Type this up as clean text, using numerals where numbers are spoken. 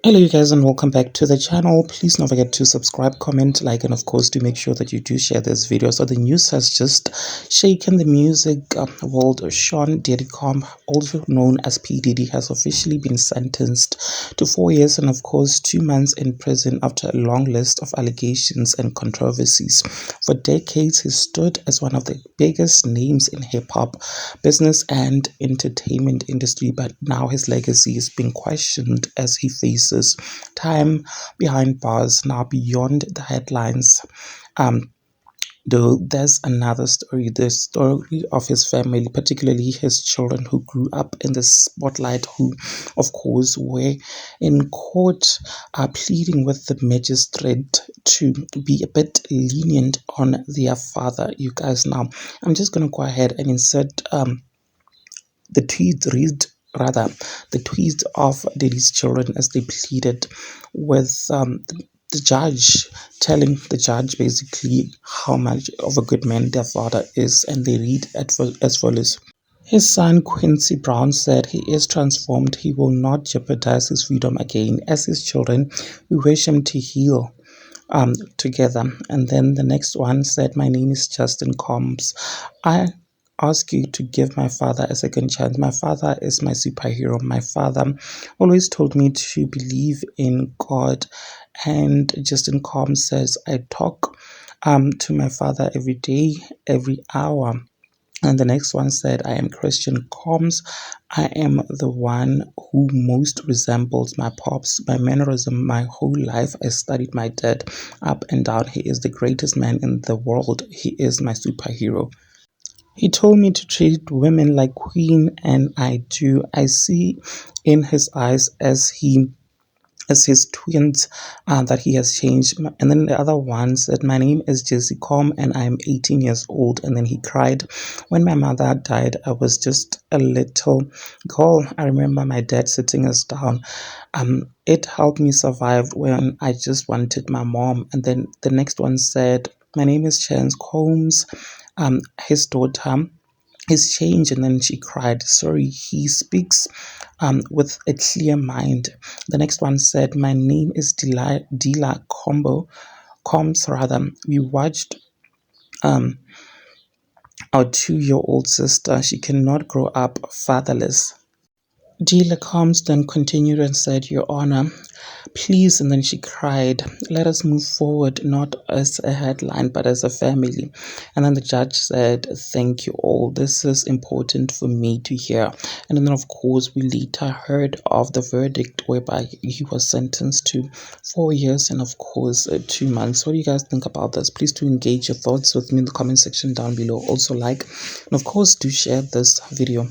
Hello you guys and welcome back to the channel. Please don't forget to subscribe, comment, like, and of course to make sure that you do share this video. So the news has just shaken the music world. Sean Diddy Combs, also known as P Diddy, has officially been sentenced to 4 years and of course 2 months in prison after a long list of allegations and controversies. For decades he stood as one of the biggest names in hip-hop, business and entertainment industry, but now his legacy is being questioned as he faces time behind bars. Now beyond the headlines, though there's another story, the story of his family, particularly his children who grew up in the spotlight, who of course were in court pleading with the magistrate to be a bit lenient on their father. You guys, now I'm just gonna go ahead and insert the tweet read rather the tweet of Diddy's children as they pleaded with the judge, telling the judge basically how much of a good man their father is, and they read as follows. His son Quincy Brown said he is transformed. He will not jeopardize his freedom again. As his children, we wish him to heal together. And then the next one said, my name is Justin Combs. I ask you to give my father a second chance. My father is my superhero. My father always told me to believe in God. And Justin Combs says, I talk to my father every day, every hour. And the next one said, I am Christian Combs. I am the one who most resembles my pops. My mannerism, my whole life, I studied my dad up and down. He is the greatest man in the world. He is my superhero. He told me to treat women like queen, and I do. I see in his eyes as his twins that he has changed. And then the other one said, my name is Jesse Com and I'm 18 years old. And then he cried, when my mother died, I was just a little girl. I remember my dad sitting us down. It helped me survive when I just wanted my mom. And then the next one said, my name is Chance Combs. His daughter his change, and then she cried, sorry. He speaks with a clear mind. The next one said, my name is Dila Combs rather. We watched our 2-year-old sister. She cannot grow up fatherless. Dila Combs then continued and said, your honor, please. And then she cried, let us move forward, not as a headline but as a family. And then the judge said, thank you all, this is important for me to hear. And then of course we later heard of the verdict whereby he was sentenced to 4 years and of course 2 months. What do you guys think about this? Please do engage your thoughts with me in the comment section down below. Also like and of course do share this video.